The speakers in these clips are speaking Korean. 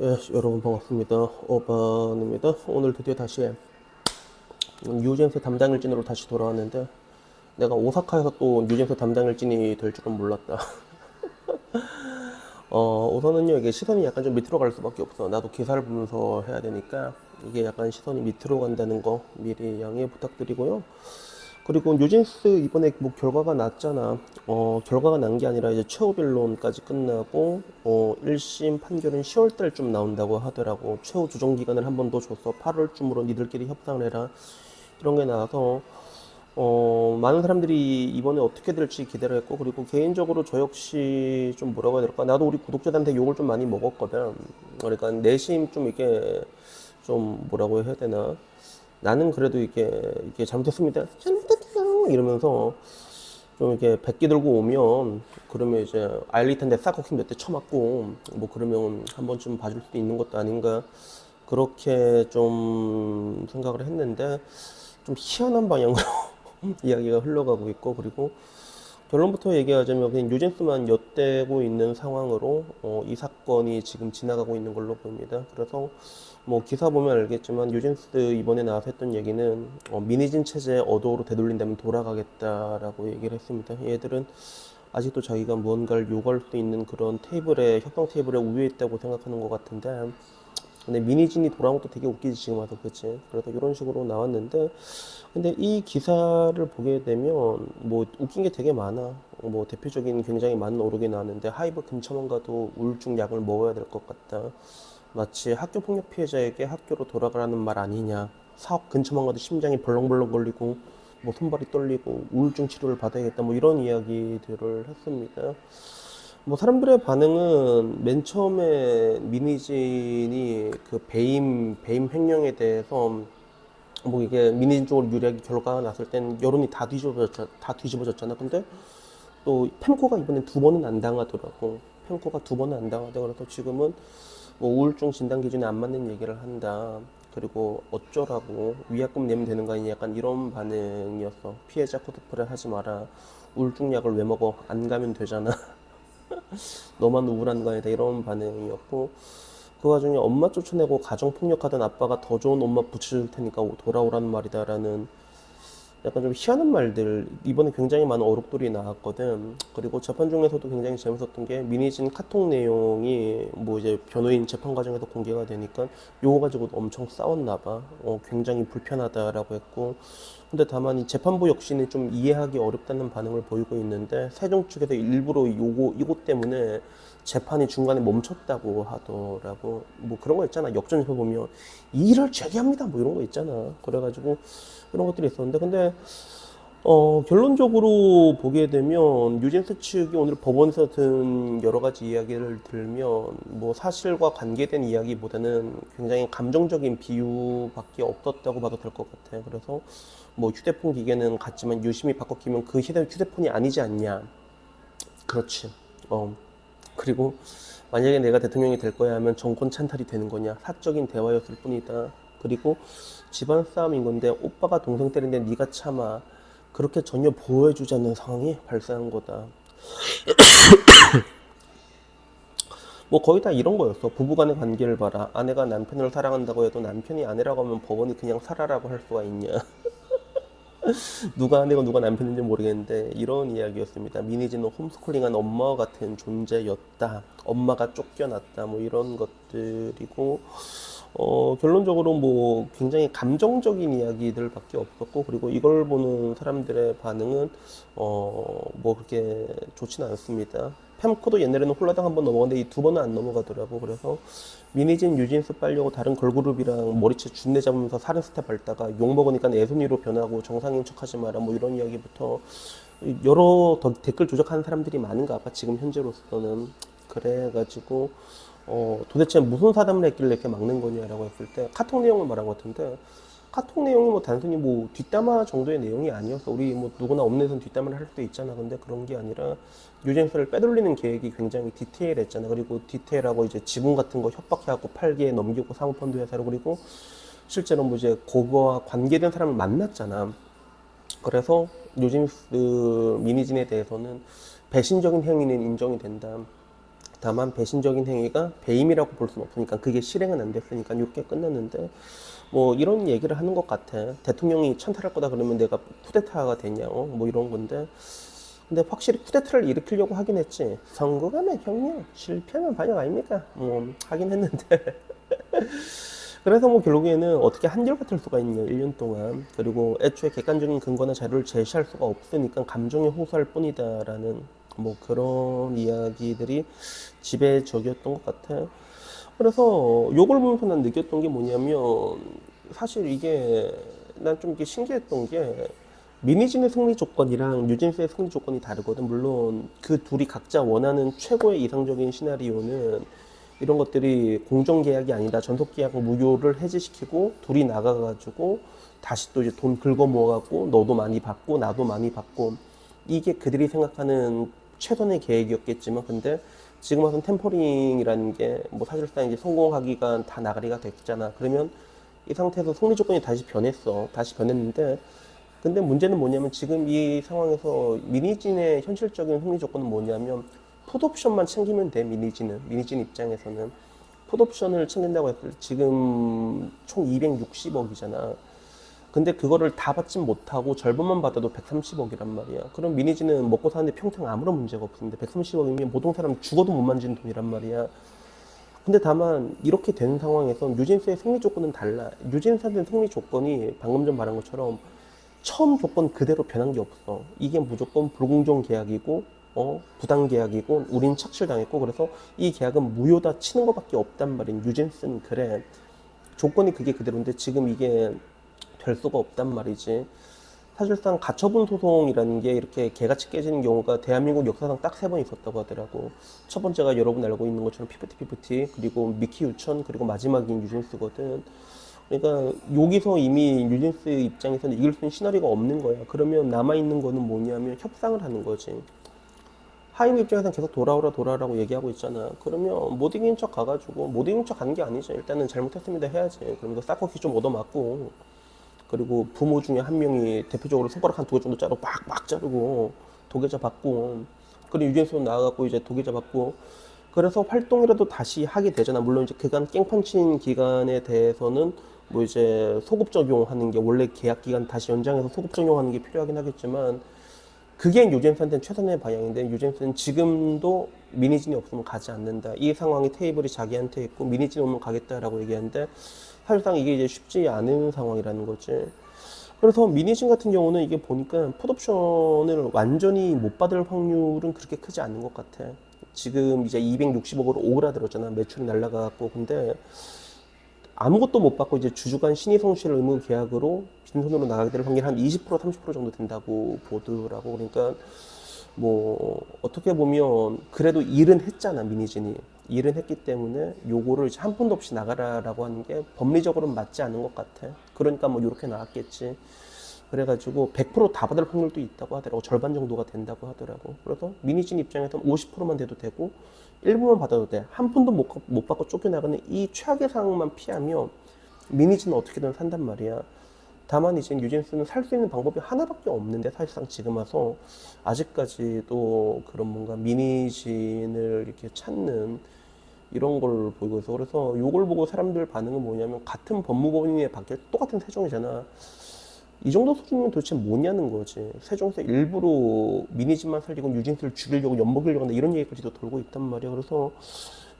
예, 여러분 반갑습니다. 오반입니다. 오늘 드디어 다시 뉴진스 담당 일진으로 다시 돌아왔는데 내가 오사카에서 또 뉴진스 담당 일진이 될 줄은 몰랐다. 우선은요, 이게 시선이 약간 좀 밑으로 갈 수밖에 없어. 나도 기사를 보면서 해야 되니까 이게 약간 시선이 밑으로 간다는 거 미리 양해 부탁드리고요. 그리고 뉴진스 이번에 뭐 결과가 났잖아. 결과가 난 게 아니라 이제 최후 변론까지 끝나고 1심 판결은 10월 달쯤 나온다고 하더라고. 최후 조정 기간을 한 번 더 줘서 8월쯤으로 니들끼리 협상을 해라. 이런 게 나와서 많은 사람들이 이번에 어떻게 될지 기대를 했고, 그리고 개인적으로 저 역시 좀 뭐라고 해야 될까? 나도 우리 구독자들한테 욕을 좀 많이 먹었거든. 그러니까 내심 좀 이게 좀 뭐라고 해야 되나? 나는 그래도 이게 잘못했습니다. 잘못했어요. 이러면서 좀 이렇게 백기 들고 오면 그러면 이제 알릴 텐데 싹코킹 몇 대 쳐맞고 뭐 그러면 한 번쯤 봐줄 수도 있는 것도 아닌가 그렇게 좀 생각을 했는데 좀 희한한 방향으로 이야기가 흘러가고 있고, 그리고 결론부터 얘기하자면 그냥 뉴진스만 엿대고 있는 상황으로 이 사건이 지금 지나가고 있는 걸로 보입니다. 그래서 뭐 기사 보면 알겠지만 뉴진스 이번에 나와서 했던 얘기는 미니진 체제 어도로 되돌린다면 돌아가겠다라고 얘기를 했습니다. 얘들은 아직도 자기가 무언가를 요구할 수 있는 그런 테이블에, 협상 테이블에 우위에 있다고 생각하는 것 같은데, 근데 미니진이 돌아온 것도 되게 웃기지 지금 와서. 그치? 그래서 이런 식으로 나왔는데, 근데 이 기사를 보게 되면 뭐 웃긴 게 되게 많아. 뭐 대표적인 굉장히 많은 오르기 나왔는데, 하이브 근처만 가도 우울증 약을 먹어야 될 것 같다. 마치 학교 폭력 피해자에게 학교로 돌아가라는 말 아니냐. 사업 근처만 가도 심장이 벌렁벌렁 걸리고 뭐 손발이 떨리고 우울증 치료를 받아야겠다, 뭐 이런 이야기들을 했습니다. 뭐 사람들의 반응은 맨 처음에 미니진이 그 배임 횡령에 대해서 뭐 이게 미니진 쪽으로 유리하게 결과가 났을 땐 여론이 다 뒤집어졌잖아. 근데 또 펜코가 이번엔 두 번은 안 당하더라고. 펜코가 두 번은 안 당하다. 그래서 지금은 뭐 우울증 진단 기준에 안 맞는 얘기를 한다. 그리고 어쩌라고 위약금 내면 되는 거 아니냐, 약간 이런 반응이었어. 피해자 코스프레 하지 마라. 우울증 약을 왜 먹어? 안 가면 되잖아. 너만 우울한 거 아니다. 이런 반응이었고, 그 와중에 엄마 쫓아내고 가정폭력하던 아빠가 더 좋은 엄마 붙여줄 테니까 돌아오라는 말이다라는 약간 좀 희한한 말들, 이번에 굉장히 많은 어록들이 나왔거든. 그리고 재판 중에서도 굉장히 재밌었던 게 미니진 카톡 내용이 뭐 이제 변호인 재판 과정에서 공개가 되니까 요거 가지고 엄청 싸웠나 봐. 굉장히 불편하다라고 했고, 근데 다만 이 재판부 역시는 좀 이해하기 어렵다는 반응을 보이고 있는데, 세종 측에서 일부러 이것 때문에 재판이 중간에 멈췄다고 하더라고. 뭐 그런 거 있잖아. 역전에서 보면 이의를 제기합니다, 뭐 이런 거 있잖아. 그래가지고 이런 것들이 있었는데, 근데 결론적으로 보게 되면 뉴진스 측이 오늘 법원에서 든 여러 가지 이야기를 들면 뭐 사실과 관계된 이야기보다는 굉장히 감정적인 비유밖에 없었다고 봐도 될 것 같아. 그래서 뭐 휴대폰 기계는 같지만 유심히 바꿔 끼면 그 휴대폰이 아니지 않냐. 그렇지. 그리고 만약에 내가 대통령이 될 거야 하면 정권 찬탈이 되는 거냐. 사적인 대화였을 뿐이다. 그리고 집안 싸움인 건데 오빠가 동생 때리는데 네가 참아. 그렇게 전혀 보호해주지 않는 상황이 발생한 거다. 뭐 거의 다 이런 거였어. 부부간의 관계를 봐라. 아내가 남편을 사랑한다고 해도 남편이 아내라고 하면 법원이 그냥 살아라고 할 수가 있냐. 누가 아내고 누가 남편인지 모르겠는데 이런 이야기였습니다. 미니지는 홈스쿨링한 엄마와 같은 존재였다. 엄마가 쫓겨났다. 뭐 이런 것들이고, 결론적으로 뭐 굉장히 감정적인 이야기들밖에 없었고, 그리고 이걸 보는 사람들의 반응은 뭐 그렇게 좋지는 않습니다. 팸코도 옛날에는 홀라당 한 번 넘어갔는데 이 두 번은 안 넘어가더라고. 그래서 미니진 뉴진스 빨려고 다른 걸그룹이랑 머리채 준내 잡으면서 살인 스텝 밟다가 욕 먹으니까 애손이로 변하고 정상인 척하지 마라, 뭐 이런 이야기부터 여러 댓글 조작하는 사람들이 많은가 봐 지금 현재로서는. 그래가지고 도대체 무슨 사담을 했길래 이렇게 막는 거냐라고 했을 때 카톡 내용을 말한 것 같은데, 카톡 내용이 뭐 단순히 뭐 뒷담화 정도의 내용이 아니었어. 우리 뭐 누구나 없는 데서는 뒷담화를 할 수도 있잖아. 근데 그런 게 아니라 뉴진스를 빼돌리는 계획이 굉장히 디테일했잖아. 그리고 디테일하고 이제 지분 같은 거 협박해갖고 팔기에 넘기고 사모펀드 회사로, 그리고 실제로 뭐 이제 그거와 관계된 사람을 만났잖아. 그래서 뉴진스 미니진에 대해서는 배신적인 행위는 인정이 된다. 다만 배신적인 행위가 배임이라고 볼 수는 없으니까 그게 실행은 안 됐으니까 이렇게 끝났는데 뭐 이런 얘기를 하는 것 같아. 대통령이 찬탈할 거다 그러면 내가 쿠데타가 되냐, 뭐 이런 건데. 근데 확실히 쿠데타를 일으키려고 하긴 했지. 선거가 매경요 실패하면 반영 아닙니까? 뭐 하긴 했는데. 그래서 뭐 결국에는 어떻게 한결같을 수가 있냐, 1년 동안. 그리고 애초에 객관적인 근거나 자료를 제시할 수가 없으니까 감정에 호소할 뿐이다라는 뭐 그런 이야기들이 지배적이었던 것 같아. 그래서 요걸 보면서 난 느꼈던 게 뭐냐면 사실 이게 난 좀 이게 신기했던 게 미니진의 승리 조건이랑 뉴진스의 승리 조건이 다르거든. 물론 그 둘이 각자 원하는 최고의 이상적인 시나리오는 이런 것들이 공정계약이 아니다. 전속계약 무효를 해지시키고 둘이 나가가지고 다시 또 이제 돈 긁어 모아갖고 너도 많이 받고 나도 많이 받고 이게 그들이 생각하는 최선의 계획이었겠지만 근데 지금 와서 템퍼링이라는 게 뭐 사실상 이제 성공하기가 다 나가리가 됐잖아. 그러면 이 상태에서 승리 조건이 다시 변했어. 다시 변했는데 근데 문제는 뭐냐면 지금 이 상황에서 미니진의 현실적인 승리 조건은 뭐냐면 풋옵션만 챙기면 돼. 미니진 입장에서는 풋옵션을 챙긴다고 했을 때 지금 총 260억이잖아. 근데 그거를 다 받진 못하고 절반만 받아도 130억이란 말이야. 그럼 미니지는 먹고 사는데 평생 아무런 문제가 없는데 130억이면 모든 사람 죽어도 못 만지는 돈이란 말이야. 근데 다만 이렇게 된 상황에서 뉴진스의 승리 조건은 달라. 뉴진스한테는 승리 조건이 방금 전 말한 것처럼 처음 조건 그대로 변한 게 없어. 이게 무조건 불공정 계약이고 부당 계약이고 우린 착실당했고 그래서 이 계약은 무효다 치는 것밖에 없단 말인. 뉴진스는 그래. 조건이 그게 그대로인데 지금 이게 될 수가 없단 말이지. 사실상 가처분 소송이라는 게 이렇게 개같이 깨지는 경우가 대한민국 역사상 딱 3번 있었다고 하더라고. 첫 번째가 여러분 알고 있는 것처럼 피프티 그리고 미키 유천 그리고 마지막인 뉴진스거든. 그러니까 여기서 이미 뉴진스 입장에서는 이길 수 있는 시나리오가 없는 거야. 그러면 남아있는 거는 뭐냐면 협상을 하는 거지. 하이브 입장에서는 계속 돌아오라고 얘기하고 있잖아. 그러면 못 이긴 척 가가지고 못 이긴 척 가는 게 아니지. 일단은 잘못했습니다 해야지. 그러면서 싹코키 좀 얻어맞고 그리고 부모 중에 한 명이 대표적으로 손가락 한 2개 정도 자르고 빡 자르고 도계자 받고 그리고 유진수 나와갖고 이제 도계자 받고 그래서 활동이라도 다시 하게 되잖아. 물론 이제 그간 깽판친 기간에 대해서는 뭐 이제 소급 적용하는 게 원래 계약 기간 다시 연장해서 소급 적용하는 게 필요하긴 하겠지만 그게 유젠스한테는 최선의 방향인데 유젠스는 지금도 미니진이 없으면 가지 않는다. 이 상황이 테이블이 자기한테 있고 미니진 오면 가겠다라고 얘기하는데 사실상 이게 이제 쉽지 않은 상황이라는 거지. 그래서 미니진 같은 경우는 이게 보니까 풋옵션을 완전히 못 받을 확률은 그렇게 크지 않은 것 같아. 지금 이제 260억으로 오그라들었잖아. 매출이 날라가고 근데 아무것도 못 받고 이제 주주간 신의 성실 의무 계약으로 빈손으로 나가게 될 확률이 한 20% 30% 정도 된다고 보더라고. 그러니까 뭐 어떻게 보면 그래도 일은 했잖아. 미니진이 일은 했기 때문에 요거를 이제 한 푼도 없이 나가라라고 하는 게 법리적으로는 맞지 않은 것 같아. 그러니까 뭐 이렇게 나왔겠지. 그래가지고 100%다 받을 확률도 있다고 하더라고. 절반 정도가 된다고 하더라고. 그래서 미니진 입장에서는 50%만 돼도 되고 일부만 받아도 돼. 한 푼도 못 받고 쫓겨나가는 이 최악의 상황만 피하면 미니진은 어떻게든 산단 말이야. 다만 이제 뉴진스는 살 수 있는 방법이 하나밖에 없는데 사실상 지금 와서 아직까지도 그런 뭔가 미니진을 이렇게 찾는 이런 걸 보이고 있어. 그래서 요걸 보고 사람들 반응은 뭐냐면 같은 법무법인에 밖에 똑같은 세종이잖아. 이 정도 수준이면 도대체 뭐냐는 거지. 세종에서 일부러 미니진만 살리고 뉴진스를 죽이려고 엿먹이려고 한다 이런 얘기까지도 돌고 있단 말이야. 그래서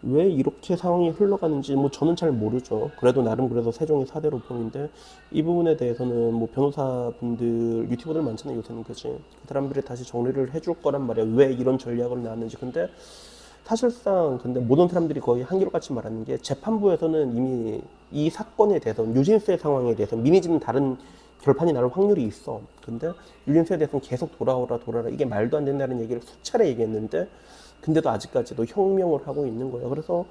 왜 이렇게 상황이 흘러가는지 뭐 저는 잘 모르죠. 그래도 나름 그래서 세종이 4대 로펌인데 이 부분에 대해서는 뭐 변호사분들 유튜버들 많잖아요 요새는. 그지 그 사람들이 다시 정리를 해줄 거란 말이야. 왜 이런 전략을 나왔는지. 근데 사실상 근데 모든 사람들이 거의 한결같이 말하는 게 재판부에서는 이미 이 사건에 대해서 뉴진스의 상황에 대해서 미니진은 다른 결판이 날 확률이 있어. 근데 뉴진스에 대해서는 계속 돌아오라 이게 말도 안 된다는 얘기를 수차례 얘기했는데 근데도 아직까지도 혁명을 하고 있는 거예요. 그래서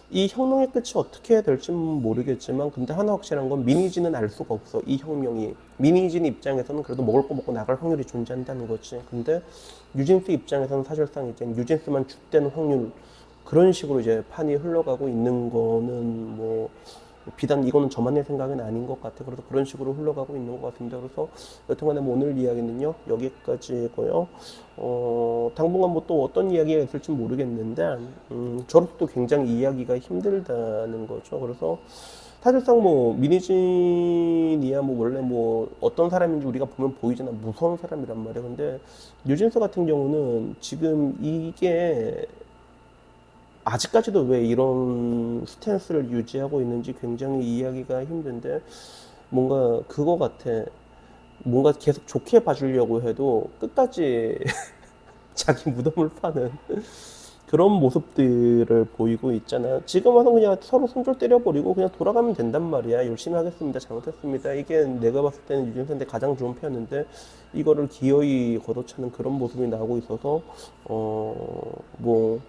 이 혁명의 끝이 어떻게 될지 모르겠지만 근데 하나 확실한 건 미니진은 알 수가 없어. 이 혁명이 미니진 입장에서는 그래도 먹을 거 먹고 나갈 확률이 존재한다는 거지. 근데 뉴진스 입장에서는 사실상 이제 뉴진스만 죽되는 확률 그런 식으로 이제 판이 흘러가고 있는 거는 뭐 비단 이거는 저만의 생각은 아닌 것 같아. 그래서 그런 식으로 흘러가고 있는 것 같습니다. 그래서 여튼간에 뭐 오늘 이야기는요 여기까지고요. 당분간 뭐 또 어떤 이야기가 있을지 모르겠는데 저로서도 굉장히 이야기가 힘들다는 거죠. 그래서 사실상 뭐 민희진이야 뭐 원래 뭐 어떤 사람인지 우리가 보면 보이잖아. 무서운 사람이란 말이야. 근데 뉴진스 같은 경우는 지금 이게 아직까지도 왜 이런 스탠스를 유지하고 있는지 굉장히 이해하기가 힘든데 뭔가 그거 같아. 뭔가 계속 좋게 봐주려고 해도 끝까지 자기 무덤을 파는 그런 모습들을 보이고 있잖아. 지금 와서 그냥 서로 손절 때려버리고 그냥 돌아가면 된단 말이야. 열심히 하겠습니다. 잘못했습니다. 이게 내가 봤을 때는 유진스한테 가장 좋은 편인데 이거를 기어이 걷어차는 그런 모습이 나오고 있어서 뭐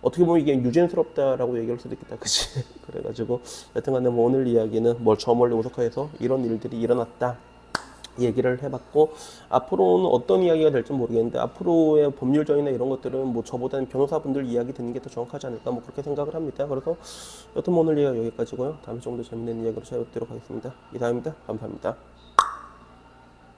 어떻게 보면 이게 유진스럽다라고 얘기할 수도 있겠다. 그치? 그래가지고 여튼간에 뭐 오늘 이야기는 뭘 저 멀리 오석하에서 이런 일들이 일어났다. 얘기를 해봤고 앞으로는 어떤 이야기가 될지 모르겠는데 앞으로의 법률전이나 이런 것들은 뭐 저보다는 변호사분들 이야기 듣는 게 더 정확하지 않을까 뭐 그렇게 생각을 합니다. 그래서 여튼 뭐 오늘 이야기 여기까지고요. 다음에 좀 더 재밌는 이야기로 찾아뵙도록 하겠습니다. 이상입니다. 감사합니다.